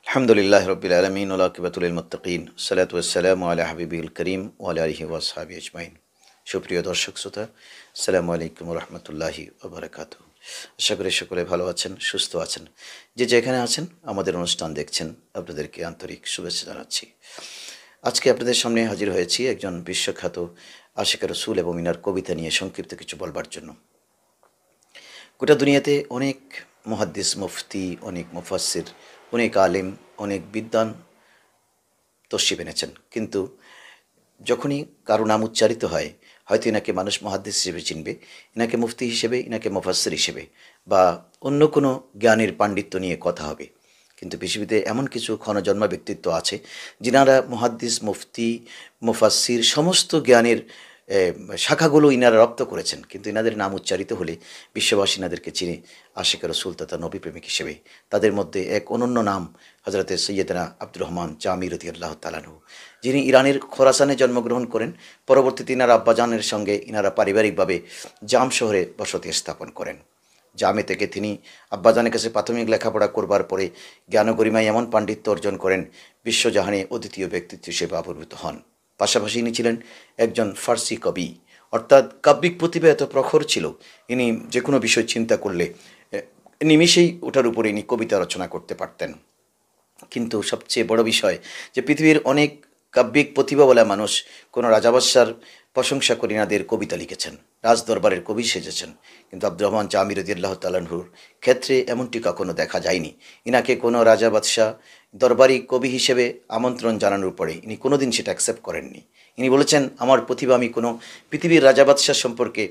আলহামদুলিল্লাহ রবিল আলমিন ওলাকিবাতুল মুত্তাকিন সালাতু ওয়াসসালামু আলা হাবিবিল করিম ওয়া আলা আলিহি ওয়া আসহাবিহি আজমাইন। সুপ্রিয় দর্শক শ্রোতা, আসসালামু আলাইকুম ওয়া রাহমাতুল্লাহি ওয়া বারাকাতুহু। আশা করি সকলে ভালো আছেন, সুস্থ আছেন। যে যেখানে আছেন আমাদের অনুষ্ঠান দেখছেন, আপনাদেরকে আন্তরিক শুভেচ্ছা জানাচ্ছি। আজকে আপনাদের সামনে হাজির হয়েছি একজন বিশ্বখ্যাত আশিক রাসূল এবং ইনার কবিতা নিয়ে সংক্ষিপ্ত কিছু বলবার জন্য। গোটা দুনিয়াতে অনেক মুহাদ্দিস, মুফতি, অনেক মুফাসসির, অনেক আলেম, অনেক বিদ্বান তশরিফ এনেছেন, কিন্তু যখনই কারো নাম উচ্চারিত হয়, হয়তো এনাকে মানুষ মুহাদ্দিস হিসেবে চিনবে, এনাকে মুফতি হিসেবে, এনাকে মুফাসসির হিসেবে বা অন্য কোনো জ্ঞানের পাণ্ডিত্য নিয়ে কথা হবে। কিন্তু পৃথিবীতে এমন কিছু ক্ষণজন্মা ব্যক্তিত্ব আছে যিনারা মুহাদ্দিস, মুফতি, মুফাসসির সমস্ত জ্ঞানের শাখাগুলো ইনারা রপ্ত করেছেন, কিন্তু ইনাদের নাম উচ্চারিত হলে বিশ্ববাসী ইনাদেরকে চিনে আশিক রাসূল তথা নবী প্রেমিক হিসেবে। তাদের মধ্যে এক অনন্য নাম হযরত সৈয়দনা আব্দুর রহমান জামি রাদিয়াল্লাহু তাআলা আনহু, যিনি ইরানের খোরাসানে জন্মগ্রহণ করেন। পরবর্তীতে ইনারা আব্বাজানের সঙ্গে ইনারা পারিবারিকভাবে জাম শহরে বসতি স্থাপন করেন। জামে থেকে তিনি আব্বাজানের কাছে প্রাথমিক লেখাপড়া করবার পরে জ্ঞানগরিমায় এমন পাণ্ডিত্য অর্জন করেন, বিশ্বজাহানে অদ্বিতীয় ব্যক্তিত্ব হিসেবে আবির্ভূত হন। পাশাপাশি ইনি ছিলেন একজন ফার্সি কবি, অর্থাৎ কাব্যিক প্রতিভা এত প্রখর ছিল, ইনি যে কোনো বিষয় চিন্তা করলে নিমিষেই ওটার উপরে ইনি কবিতা রচনা করতে পারতেন। কিন্তু সবচেয়ে বড় বিষয় যে পৃথিবীর অনেক কাব্যিক প্রতিভাওয়ালা মানুষ কোনো রাজাবাদশার প্রশংসা করে ইনাদের কবিতা লিখেছেন, রাজদরবারের কবি সেজেছেন, কিন্তু আব্দুর রহমান জামি রাদিয়াল্লাহু তাআলা আনহুর ক্ষেত্রে এমনটি কখনো দেখা যায়নি। ইনাকে কোনো রাজা বাদশাহ দরবারি কবি হিসেবে আমন্ত্রণ জানানোর পরে ইনি কোনো দিন সেটা অ্যাকসেপ্ট করেননি। ইনি বলেছেন, আমার প্রতিভা আমি কোনো পৃথিবীর রাজা বাদশাহ সম্পর্কে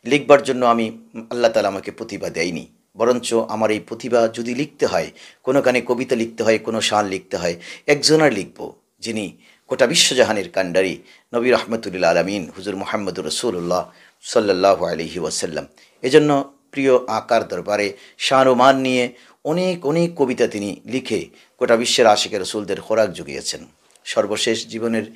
লিখবার জন্য আমি আল্লাহ তাআলা আমাকে প্রতিভা দেয়নি, বরঞ্চ আমার এই প্রতিভা যদি লিখতে হয়, কোনো গানে কবিতা লিখতে হয়, কোনো শান লিখতে হয়, একজনের লিখব যিনি গোটা বিশ্বজাহানের কাণ্ডারি নবী রহমতুল্লাহ আলমিন হুজুর মুহাম্মদুর রাসূলুল্লাহ সাল্লাল্লাহু আলাইহি ওয়াসাল্লাম। এজন্য প্রিয় আকার দরবারে শান ও মান নিয়ে অনেক অনেক কবিতা তিনি লিখে গোটা বিশ্বের আশিক রাসূলদের খোরাক জুগিয়েছেন। সর্বশেষ জীবনের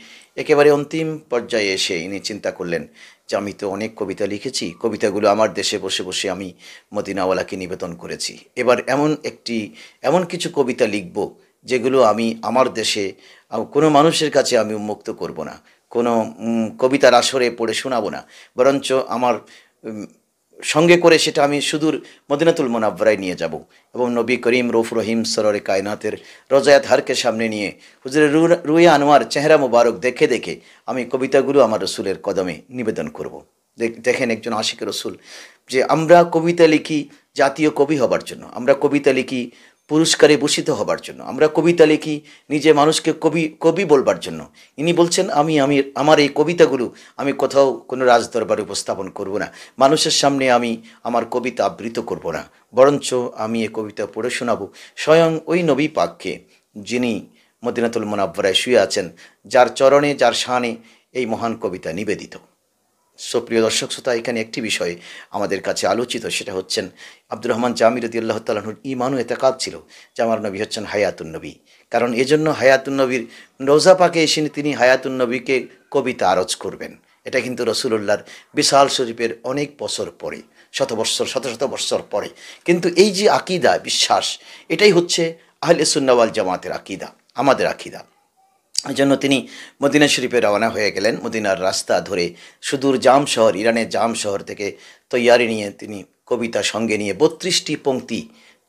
একেবারে অন্তিম পর্যায়ে এসে ইনি চিন্তা করলেন যে আমি তো অনেক কবিতা লিখেছি, কবিতাগুলো আমার দেশে বসে বসে আমি মদিনাওয়ালাকে নিবেদন করেছি, এবার এমন কিছু কবিতা লিখব যেগুলো আমি আমার দেশে কোনো মানুষের কাছে আমি উন্মুক্ত করব না, কোনো কবিতার আসরে পড়ে শোনাবো না, বরঞ্চ আমার সঙ্গে করে সেটা আমি সুদূর মদিনাতুল মুনাওয়ারায় নিয়ে যাব এবং নবী করিম রউফ রহিম সররে কায়নাতের রোজায়াত হারকে সামনে নিয়ে হুজুরের রুয়ে আনোয়ার চেহারা মুবারক দেখে দেখে আমি কবিতাগুলো আমার রসুলের কদমে নিবেদন করব। দেখেন একজন আশিক রসুল, যে আমরা কবিতা লিখি জাতীয় কবি হবার জন্য, আমরা কবিতা লিখি পুরস্কারে ভূষিত হবার জন্য, আমরা কবিতা লিখি নিজে মানুষকে কবি বলবার জন্য। ইনি বলছেন আমি আমার এই কবিতাগুলো আমি কোথাও কোনো রাজদরবারে উপস্থাপন করব না, মানুষের সামনে আমি আমার কবিতা আবৃত করব না, বরঞ্চ আমি এই কবিতা পড়ে শোনাবো স্বয়ং ওই নবী পাককে, যিনি মদিনাতুল মুনাওয়ারায় শুয়ে আছেন, যার চরণে যার শানে এই মহান কবিতা নিবেদিত। সুপ্রিয় দর্শক শ্রোতা, এখানে একটি বিষয় আমাদের কাছে আলোচিত, সেটা হচ্ছেন আব্দুর রহমান জামি রাদিয়াল্লাহু তাআলা আনহুর ঈমান ও এতেকাদ ছিল যে আমার নবী হচ্ছেন হায়াতুন নবী। কারণ এজন্য হায়াতুন নবীর রোজা পাকে এসে তিনি হায়াতুন নবীকে কবিতা আরজ করবেন। এটা কিন্তু রসুলুল্লাহর বিশাল শরীফের অনেক বছর পরে, শত শত বৎসর পরে। কিন্তু এই যে আকিদা, বিশ্বাস, এটাই হচ্ছে আহলে সুন্নাহ ওয়াল জামাতের আকিদা, আমাদের আকিদা। এই জন্য তিনি মদিনা শরীফে রওনা হয়ে গেলেন। মদিনার রাস্তা ধরে সুদূর জাম শহর, ইরানের জাম শহর থেকে তৈয়ারি নিয়ে তিনি কবিতা সঙ্গে নিয়ে 32টি পংক্তি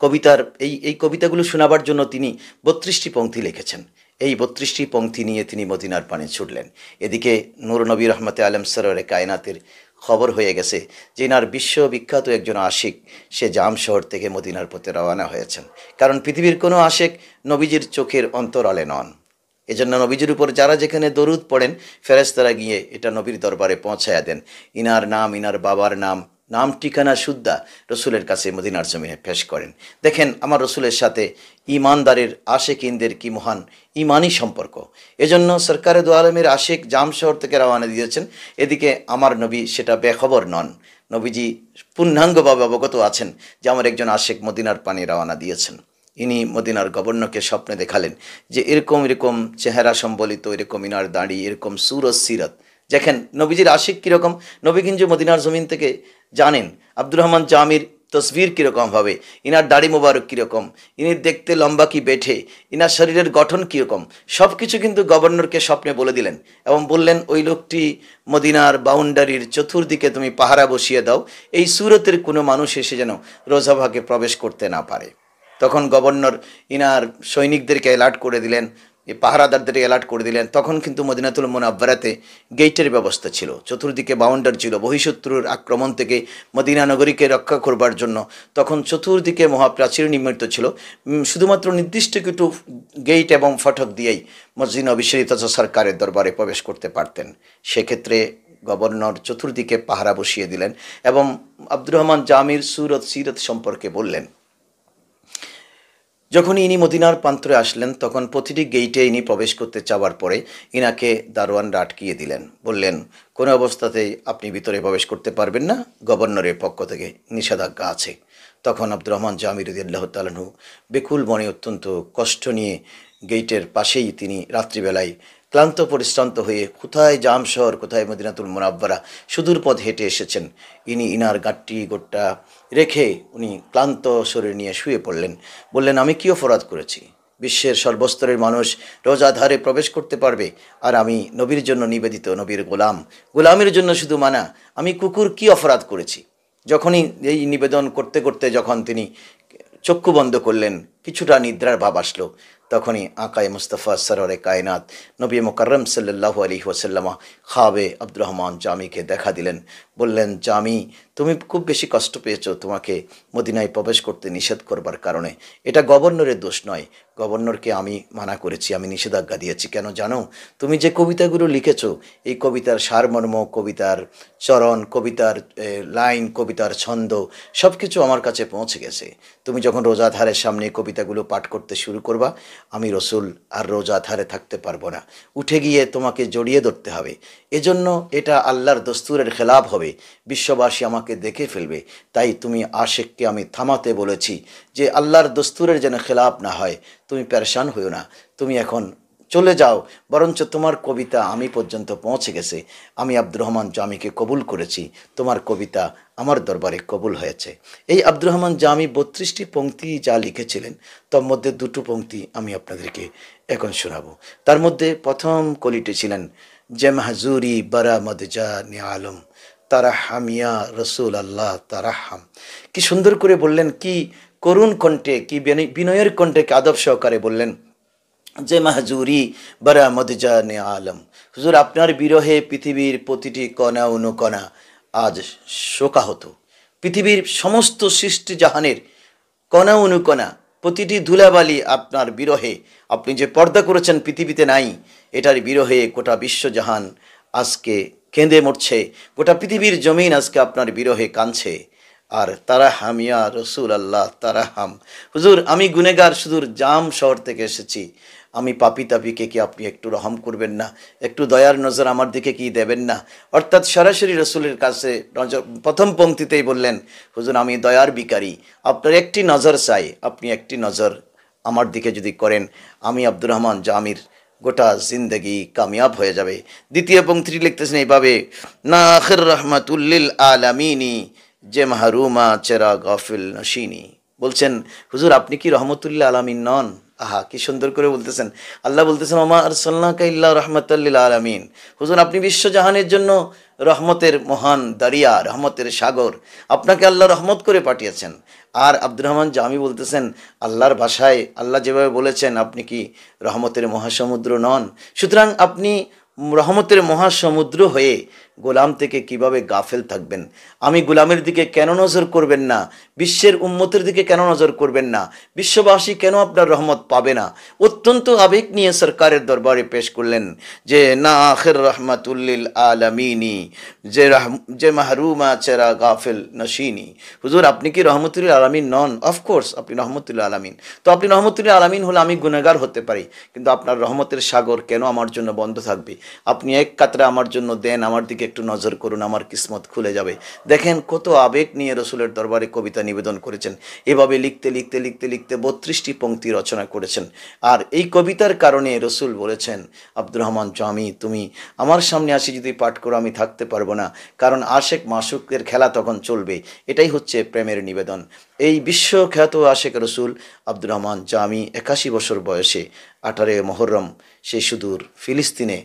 কবিতার এই কবিতাগুলো শোনাবার জন্য তিনি 32টি পংক্তি লিখেছেন। এই 32টি পংক্তি নিয়ে তিনি মদিনার পানে ছুটলেন। এদিকে নূর নবী রহমতে আলম সররে কায়নাতের খবর হয়ে গেছে যে ইনার বিশ্ববিখ্যাত একজন আশিক সে জাম শহর থেকে মদিনার পথে রওনা হয়েছেন। কারণ পৃথিবীর কোনো আশিক নবীজির চোখের অন্তরালে নন। এজন্য নবীজির উপর যারা যেখানে দরুদ পড়েন, ফেরেশতারা গিয়ে এটা নবীর দরবারে পৌঁছায়া দেন। ইনার নাম, ইনার বাবার নাম ঠিকানা সুদ্ধা রসুলের কাছে মদিনার জমিনে পেশ করেন। দেখেন আমার রসুলের সাথে ইমানদারের আশেকিনদের কি মহান ইমানি সম্পর্ক। এজন্য সরকারে দু আলমের আশেক জাম শহর থেকে রওনা দিয়েছেন, এদিকে আমার নবী সেটা বেখবর নন। নবীজি পূর্ণাঙ্গভাবে অবগত আছেন যে আমার একজন আশেক মদিনার পানে রওনা দিয়েছেন। ইনি মদিনার গভর্নরকে স্বপ্নে দেখালেন যে এরকম চেহারা সম্বলিত, এরকম ইনার দাড়ি, এরকম সুরত সিরত। দেখেন নবীজির আশিক কীরকম, নবী কিন্তু মদিনার জমিন থেকে জানেন। আব্দুর রহমান জামির তসবির কীরকম হবে, ইনার দাড়ি মোবারক কীরকম, ইনি দেখতে লম্বা কি বেঠে, ইনার শরীরের গঠন কীরকম, সব কিছু কিন্তু গভর্নরকে স্বপ্নে বলে দিলেন এবং বললেন ওই লোকটি মদিনার বাউন্ডারির চতুর্দিকে তুমি পাহারা বসিয়ে দাও, এই সুরতের কোনো মানুষ এসে যেন রোজাভাকে প্রবেশ করতে না পারে। তখন গভর্নর ইনার সৈনিকদেরকে অ্যালার্ট করে দিলেন, পাহারাদারদের অ্যালার্ট করে দিলেন। তখন কিন্তু মদিনাতুল মুনাব্বারাতে গেটের ব্যবস্থা ছিল, চতুর্দিকে বাউন্ডারি ছিল, বহিঃশত্রুর আক্রমণ থেকে মদিনা নগরীকে রক্ষা করবার জন্য তখন চতুর্দিকে মহাপ্রাচীর নির্মিত ছিল। শুধুমাত্র নির্দিষ্ট কিছু গেট এবং ফটক দিয়েই মসজিদ নবী শরীফ সরকারের দরবারে প্রবেশ করতে পারতেন। সেক্ষেত্রে গভর্নর চতুর্দিকে পাহারা বসিয়ে দিলেন এবং আব্দুর রহমান জামির সুরত সিরত সম্পর্কে বললেন। যখন ইনি মদিনার প্রান্তরে আসলেন তখন প্রতিটি গেইটে ইনি প্রবেশ করতে চাওয়ার পরে ইনাকে দারোয়ানরা আটকিয়ে দিলেন, বললেন কোনো অবস্থাতেই আপনি ভিতরে প্রবেশ করতে পারবেন না, গভর্নরের পক্ষ থেকে নিষেধাজ্ঞা আছে। তখন আব্দুর রহমান জামি রাদিয়াল্লাহু তাআলা আনহু বেকুল মনে অত্যন্ত কষ্ট নিয়ে গেইটের পাশেই তিনি রাত্রিবেলায় ক্লান্ত পরিশ্রান্ত হয়ে কোথায় জাম শহর, কোথায় মদিনাতুল মুনাব্বারা সুদূর পথ হেঁটে এসেছেন, ইনার গাঁটটি গোট্টা রেখে উনি ক্লান্ত শরীর নিয়ে শুয়ে পড়লেন। বললেন আমি কী অপরাধ করেছি, বিশ্বের সর্বস্তরের মানুষ রোজাধারে প্রবেশ করতে পারবে আর আমি নবীর জন্য নিবেদিত, নবীর গোলামের জন্য শুধু মানা, আমি কুকুর কি অপরাধ করেছি। যখনই এই নিবেদন করতে করতে যখন তিনি চক্ষু বন্ধ করলেন, কিছুটা নিদ্রার ভাব আসলো, তখনই আকায়ে মুস্তাফা সরওয়ারে কায়নাত নবী মুকাররম সাল্লাল্লাহু আলাইহি ওয়াসাল্লাম খাবে আব্দুর রহমান জামিকে দেখা দিলেন। বললেন জামি, তুমি খুব বেশি কষ্ট পেয়েছো তোমাকে মদিনায় প্রবেশ করতে নিষেধ করবার কারণে। এটা গভর্নরের দোষ নয়, গভর্নরকে আমি মানা করেছি, আমি নিষেধাজ্ঞা দিয়েছি। কেন জানো, তুমি যে কবিতাগুলো লিখেছো এই কবিতার সারমর্ম, কবিতার চরণ, কবিতার লাইন, কবিতার ছন্দ সব কিছু আমার কাছে পৌঁছে গেছে। তুমি যখন রোজাধারের সামনে কবিতাগুলো পাঠ করতে শুরু করবা, আমি রসুল আর রোজাধারে থাকতে পারবো না, উঠে গিয়ে তোমাকে জড়িয়ে ধরতে হবে। এজন্য এটা আল্লাহর দস্তুরের খেলাফ হবে, বিশ্ববাসী আমাকে দেখে ফেলবে। তাই তুমি আশেককে আমি থামাতে বলেছি যে আল্লাহর দস্তুরের যেন খেলাফ না হয়। তুমি পেরেশান হইও না, তুমি এখন চলে যাও, বরঞ্চ তোমার কবিতা আমি পর্যন্ত পৌঁছে গেছে, আমি আব্দুর রহমান জামিকে কবুল করেছি, তোমার কবিতা আমার দরবারে কবুল হয়েছে। এই আব্দুর রহমান জামি 32টি পংক্তি যা লিখেছিলেন তার মধ্যে দুটো পংক্তি আমি আপনাদেরকে এখন শোনাবো। তার মধ্যে প্রথম কলিটি ছিলেন যে মাহজুরি বারা মদজা নে আলম তারাহামিয়া রসুল আল্লাহ তারাহাম। কি সুন্দর করে বললেন, কি করুণ কণ্ঠে, কি বিনয়ের কণ্ঠে, কি আদব সহকারে বললেন যে মাহজুরি বারা মদজা নে আলম, হুজুর আপনার বিরহে পৃথিবীর প্রতিটি কণা অনুকণা আজ শোকাহত। পৃথিবীর সমস্ত সৃষ্টি জাহানের কণা অনুকণা, প্রতিটি ধুলাবালি আপনার বিরহে, আপনি যে পর্দা করেছেন পৃথিবীতে নাই, এটার বিরহে গোটা বিশ্বজাহান আজকে কেঁদে মরছে, গোটা পৃথিবীর জমিন আজকে আপনার বিরহে কাঁদছে। আর তারাহাম ইয়া রসুল আল্লাহ তারাহাম, হুজুর আমি গুনেগার সুদূর জাম শহর থেকে এসেছি, আমি পাপি তাপিকে কি আপনি একটু রহম করবেন না, একটু দয়ার নজর আমার দিকে কি দেবেন না। অর্থাৎ সরাসরি রসুলের কাছে প্রথম পংক্তিতেই বললেন হুজুর আমি দয়ার ভিখারি, আপনার একটি নজর চাই, আপনি একটি নজর আমার দিকে যদি করেন আমি আব্দুর রহমান জামির গোটা জিন্দগি কামিয়াব হয়ে যাবে। দ্বিতীয় পংক্তিটি লিখতেছেন এইভাবে, না আখির রহমাতুল্লিল আলামিনী যে মাহরুমা চেরা গাফিল নশিনী। বলছেন হুজুর আপনি কি রহমতুল্লিল আলামিন নন? আহা কি সুন্দর করে বলতেছেন। আল্লাহ বলতেছেন ওমা আরসালনাকা ইল্লা রাহমাতাল লিল আলামিন, হুজুর আপনি বিশ্বজাহানের জন্য রহমতের মহান দারিয়া, রহমতের সাগর, আপনাকে আল্লাহ রহমত করে পাঠিয়েছেন। আর আব্দুর রহমান জামি বলতেছেন আল্লাহর ভাষায় আল্লাহ যেভাবে বলেছেন আপনি কি রহমতের মহাসমুদ্র নন? সুতরাং আপনি রহমতের মহাসমুদ্র হয়ে গোলাম থেকে কিভাবে গাফেল থাকবেন? আমি গোলামের দিকে কেন নজর করবেন না? বিশ্বের উম্মতের দিকে কেন নজর করবেন না? বিশ্ববাসী কেন আপনার রহমত পাবে না? অত্যন্ত আবেগ নিয়ে সরকারের দরবারে পেশ করলেন যে না আখির রহমাতুল্লিল আলামিনী যে মাহরুমা চেরা গাফেল নশিনী, হুজুর আপনি কি রহমতুল্লিল আলামিন নন? অফকোর্স আপনি রহমতুল্লিল আলামিন। তো আপনি রহমতুল্লিল আলামিন হলে আমি গুনাহগার হতে পারি, কিন্তু আপনার রহমতের সাগর কেন আমার জন্য বন্ধ থাকবে? আপনি এক কাতরা আমার জন্য দেন, আমার দিকে একটু নজর করুন, আমার কিসমত খুলে যাবে। দেখেন কত আবেগ নিয়ে রসুলের দরবারে কবিতা নিবেদন করেছেন। এভাবে লিখতে লিখতে লিখতে লিখতে 32টি পংক্তি রচনা করেছেন। আর এই কবিতার কারণে রসুল বলেছেন, আব্দুর রহমান জামি, তুমি আমার সামনে আসি যদি পাঠ করো আমি থাকতে পারবো না, কারণ আশেক মাসুকের খেলা তখন চলবে। এটাই হচ্ছে প্রেমের নিবেদন। এই বিশ্বখ্যাত আশেক রসুল আব্দুর রহমান জামি 81 বছর বয়সে 18 মুহররম সেই সুদূর ফিলিস্তিনে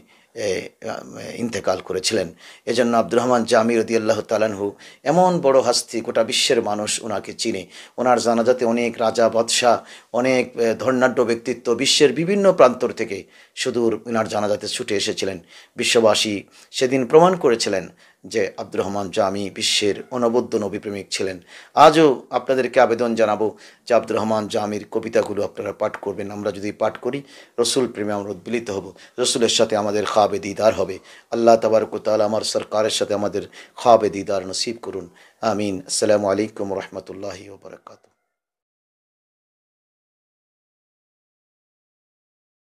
ইন্তেকাল করেছিলেন। এজন্য আব্দুর রহমান জামি রাদিয়াল্লাহু তাআলা আনহু এমন বড় হাস্তি, গোটা বিশ্বের মানুষ ওনাকে চিনে। ওনার জানাজাতে অনেক রাজা বাদশাহ, অনেক ধর্নাঢ্য ব্যক্তিত্ব বিশ্বের বিভিন্ন প্রান্তর থেকে সুদূর ওনার জানাজাতে ছুটে এসেছিলেন। বিশ্ববাসী সেদিন প্রমাণ করেছিলেন যে আব্দুর রহমান জামি বিশ্বের অনবদ্য নবীপ্রেমিক ছিলেন। আজও আপনাদেরকে আবেদন জানাবো যে আব্দুর রহমান জামির কবিতাগুলো আপনারা পাঠ করবেন। আমরা যদি পাঠ করি রসুল প্রেমে আমরা উদ্বেলিত হব, রসুলের সাথে আমাদের খ্বাবে দিদার হবে। আল্লাহ তাবারক ওয়া তাআলা আমার সরকারের সাথে আমাদের খ্বাবে দিদার নসিব করুন। আমিন। আসসালামু আলাইকুম ওয়া রাহমাতুল্লাহি ওয়া বারাকাতুহু।